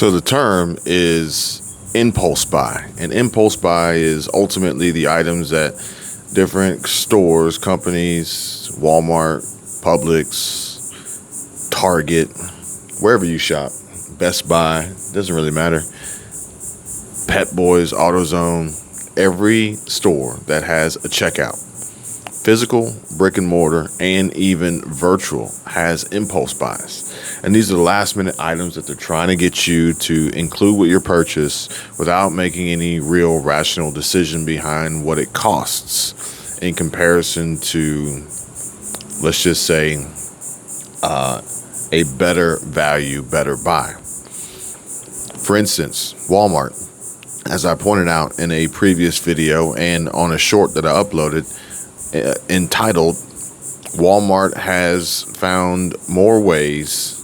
So the term is impulse buy. And impulse buy is ultimately the items that different stores, companies, Walmart, Publix, Target, wherever you shop, Best Buy, doesn't really matter, Pet Boys, AutoZone, every store that has a checkout, physical, brick and mortar, and even virtual, has impulse buys. And these are the last minute items that they're trying to get you to include with your purchase without making any real rational decision behind what it costs in comparison to, let's just say, a better value, better buy. For instance, Walmart, as I pointed out in a previous video and on a short that I uploaded, entitled Walmart has found more ways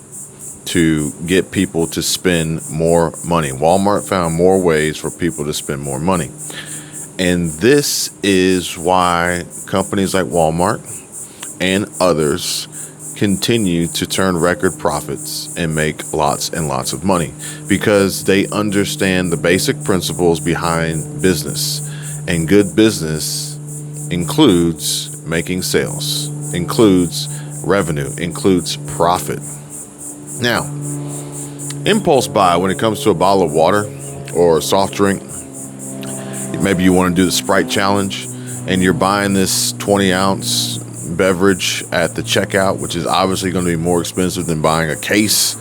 to get people to spend more money. Walmart found more ways for people to spend more money. And this is why companies like Walmart and others continue to turn record profits and make lots and lots of money, because they understand the basic principles behind business. And good business includes making sales, includes revenue, includes profit. Now, impulse buy, when it comes to a bottle of water or a soft drink, maybe you want to do the Sprite challenge and you're buying this 20-ounce beverage at the checkout, which is obviously going to be more expensive than buying a case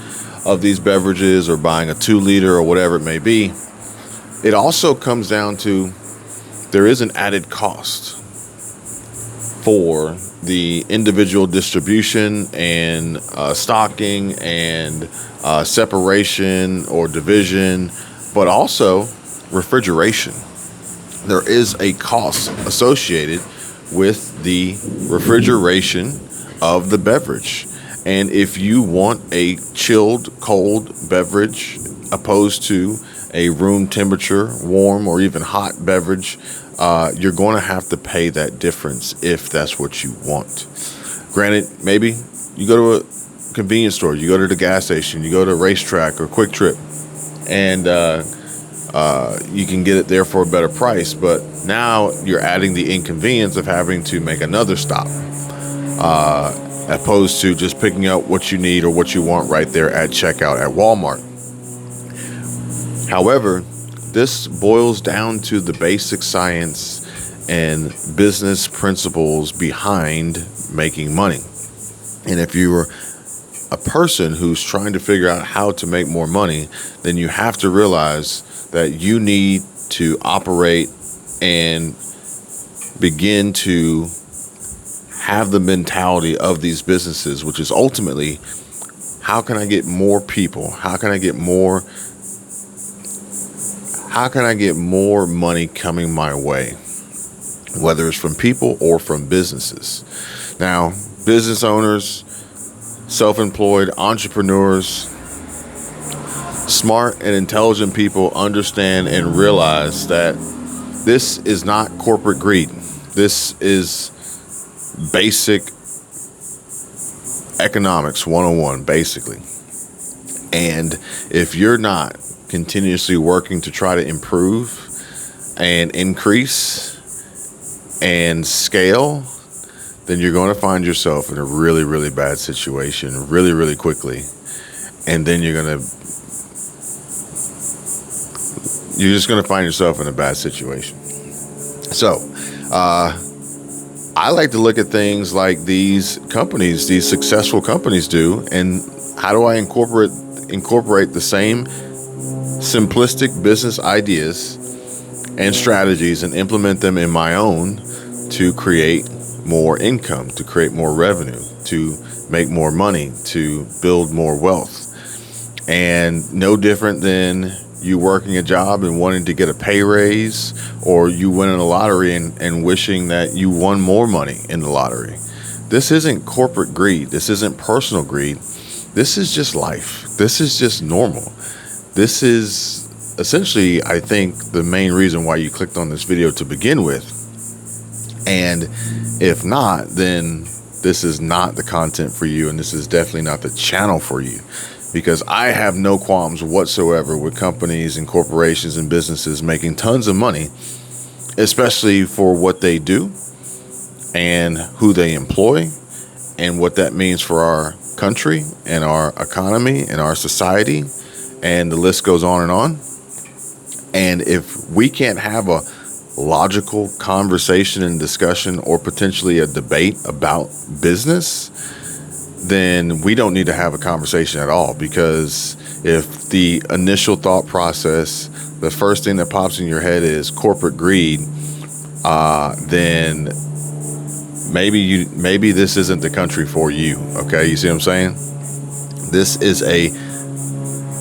of these beverages or buying a 2-liter or whatever it may be. It also comes down to there is an added cost for the individual distribution and stocking and separation or division, but also refrigeration. There is a cost associated with the refrigeration of the beverage. And if you want a chilled, cold beverage opposed to a room temperature, warm or even hot beverage, you're going to have to pay that difference if that's what you want. Granted, maybe you go to a convenience store, you go to the gas station, you go to a racetrack or Quick Trip, and you can get it there for a better price. But now you're adding the inconvenience of having to make another stop, opposed to just picking up what you need or what you want right there at checkout at Walmart. However, this boils down to the basic science and business principles behind making money. And if you're a person who's trying to figure out how to make more money, then you have to realize that you need to operate and begin to have the mentality of these businesses, which is ultimately, how can I get more people? How can I get more money coming my way, whether it's from people or from businesses? Now, business owners, self-employed entrepreneurs, smart and intelligent people understand and realize that this is not corporate greed. This is basic economics 101, basically. And if you're not continuously working to try to improve and increase and scale, then you're going to find yourself in a really, really bad situation really, really quickly. And then you're just going to find yourself in a bad situation. So, I like to look at things like these companies, these successful companies do, and how do I incorporate the same simplistic business ideas and strategies and implement them in my own to create more income, to create more revenue, to make more money, to build more wealth. And no different than you working a job and wanting to get a pay raise, or you winning a lottery and wishing that you won more money in the lottery. This isn't corporate greed. This isn't personal greed. This is just life. This is just normal. This is essentially, I think, the main reason why you clicked on this video to begin with. And if not, then this is not the content for you, and this is definitely not the channel for you. because I have no qualms whatsoever with companies and corporations and businesses making tons of money, especially for what they do and who they employ and what that means for our country and our economy and our society, and the list goes on and on. And if we can't have a logical conversation and discussion, or potentially a debate about business, then we don't need to have a conversation at all. Because if the initial thought process, the first thing that pops in your head is corporate greed, then maybe this isn't the country for you. Okay, you see what I'm saying? This is a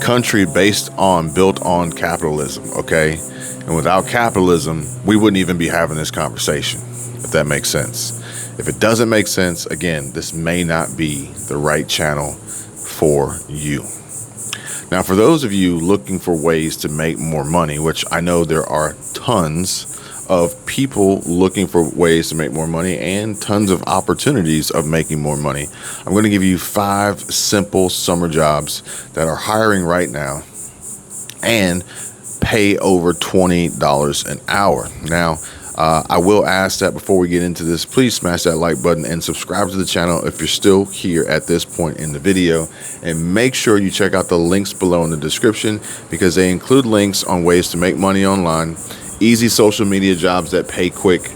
country built on capitalism. Okay, and without capitalism, we wouldn't even be having this conversation, if that makes sense. If it doesn't make sense, again, this may not be the right channel for you. Now, for those of you looking for ways to make more money, which I know there are tons of people looking for ways to make more money and tons of opportunities of making more money, I'm going to give you 5 simple summer jobs that are hiring right now and pay over $20 an hour. Now, I will ask that before we get into this, please smash that like button and subscribe to the channel if you're still here at this point in the video. And make sure you check out the links below in the description, because they include links on ways to make money online, easy social media jobs that pay quick,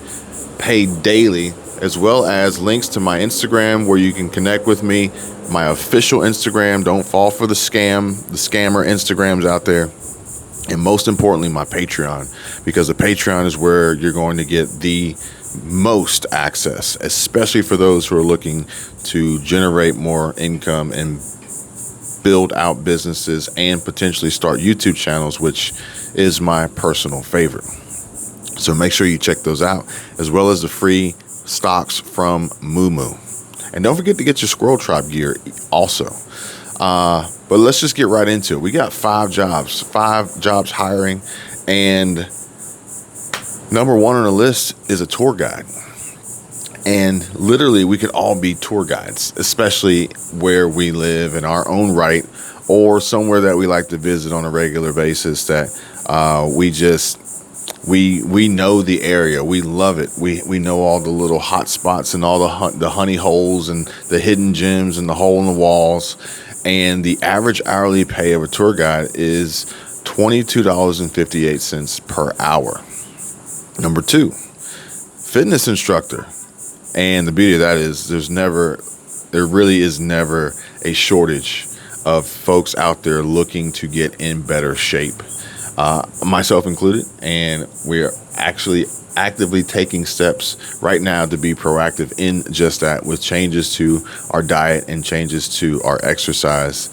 pay daily, as well as links to my Instagram where you can connect with me, my official Instagram. Don't fall for the scammer Instagrams out there. And most importantly, my Patreon, because the Patreon is where you're going to get the most access, especially for those who are looking to generate more income and build out businesses and potentially start YouTube channels, which is my personal favorite. So make sure you check those out, as well as the free stocks from Moo. And don't forget to get your Squirrel Tribe gear also. But let's just get right into it. We got 5 jobs hiring, and number 1 on the list is a tour guide. And literally, we could all be tour guides, especially where we live in our own right, or somewhere that we like to visit on a regular basis, that we know the area, we love it, we know all the little hot spots and all the honey holes and the hidden gems and the hole in the walls. And the average hourly pay of a tour guide is $22.58 per hour. Number 2, fitness instructor. And the beauty of that is there really is never a shortage of folks out there looking to get in better shape, myself included. And we're actually actively taking steps right now to be proactive in just that, with changes to our diet and changes to our exercise.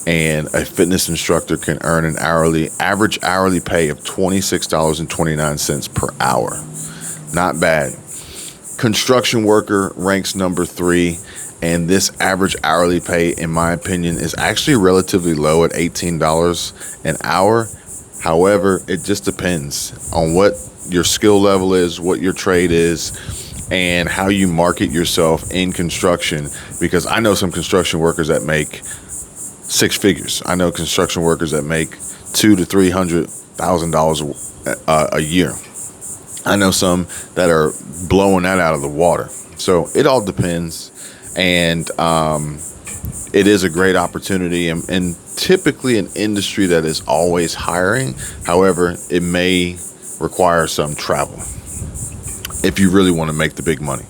And a fitness instructor can earn an average hourly pay of $26.29 per hour. Not bad. Construction worker ranks number 3, and this average hourly pay, in my opinion, is actually relatively low at $18 an hour. However, it just depends on what your skill level is, what your trade is, and how you market yourself in construction. Because I know some construction workers that make 6 figures. I know construction workers that make $200,000 to $300,000 a year. I know some that are blowing that out of the water. So it all depends, and it is a great opportunity, and typically an industry that is always hiring. However, it may require some travel if you really want to make the big money.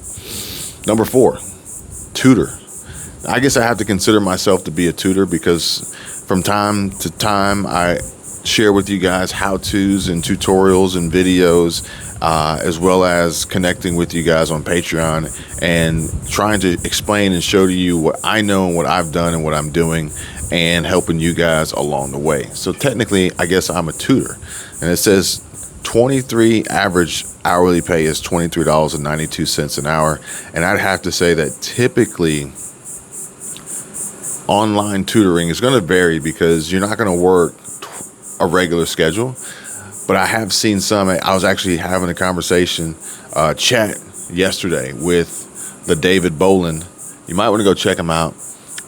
Number 4, tutor. I guess I have to consider myself to be a tutor, because from time to time I share with you guys how-tos and tutorials and videos, as well as connecting with you guys on Patreon and trying to explain and show to you what I know and what I've done and what I'm doing, and helping you guys along the way. So technically, I guess I'm a tutor. And it says 23 average hourly pay is $23.92 an hour. And I'd have to say that typically online tutoring is going to vary, because you're not going to work a regular schedule. But I have seen some. I was actually having a conversation, chat yesterday with the David Boland. You might want to go check him out.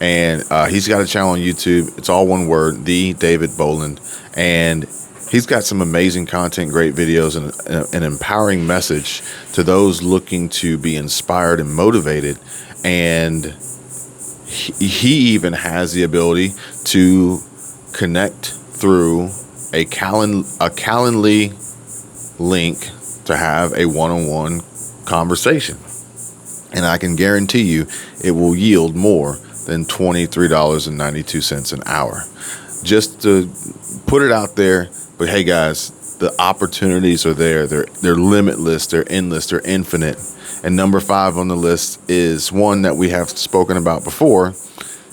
and he's got a channel on YouTube. It's all one word, The David Boland, and he's got some amazing content, great videos, and an empowering message to those looking to be inspired and motivated. And he even has the ability to connect through a Calendly link to have a one-on-one conversation. And I can guarantee you it will yield more than $23.92 an hour. Just to put it out there, but hey guys, the opportunities are there. They're limitless, they're endless, they're infinite. And number 5 on the list is one that we have spoken about before,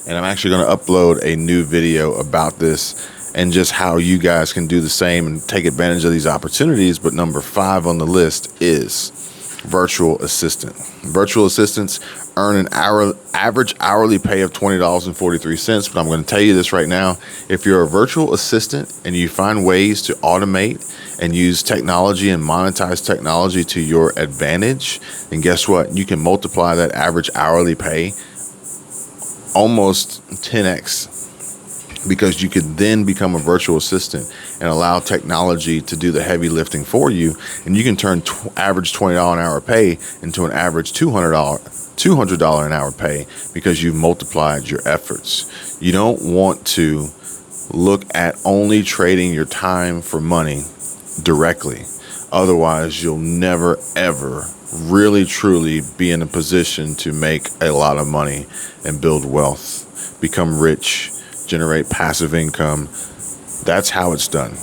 and I'm actually going to upload a new video about this and just how you guys can do the same and take advantage of these opportunities. But number 5 on the list is virtual assistant. Virtual assistants earn an average hourly pay of $20.43. But I'm going to tell you this right now. If you're a virtual assistant and you find ways to automate and use technology and monetize technology to your advantage, then guess what? You can multiply that average hourly pay almost 10x. Because you could then become a virtual assistant and allow technology to do the heavy lifting for you, and you can turn average $20 an hour pay into an average $200 an hour pay because you've multiplied your efforts. You don't want to look at only trading your time for money directly. Otherwise, you'll never, ever really, truly be in a position to make a lot of money and build wealth, become rich, generate passive income. That's how it's done.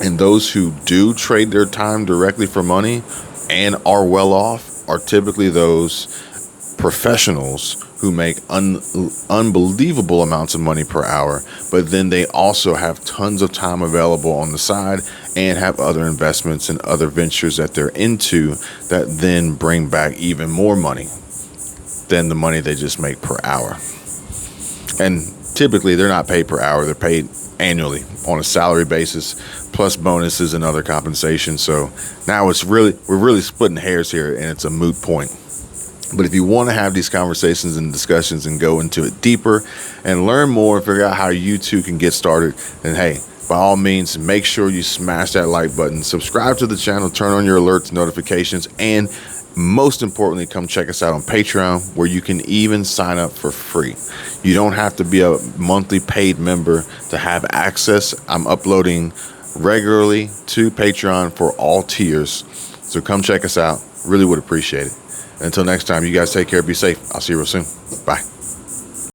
And those who do trade their time directly for money and are well off are typically those professionals who make unbelievable amounts of money per hour, but then they also have tons of time available on the side and have other investments and other ventures that they're into that then bring back even more money than the money they just make per hour. And typically, they're not paid per hour. They're paid annually on a salary basis, plus bonuses and other compensation. So now we're really splitting hairs here, and it's a moot point. But if you want to have these conversations and discussions and go into it deeper and learn more and figure out how you too can get started, then hey, by all means, make sure you smash that like button, subscribe to the channel, turn on your alerts, notifications, and most importantly, come check us out on Patreon, where you can even sign up for free. You don't have to be a monthly paid member to have access. I'm uploading regularly to Patreon for all tiers. So come check us out. Really would appreciate it. Until next time, you guys take care. Be safe. I'll see you real soon. Bye.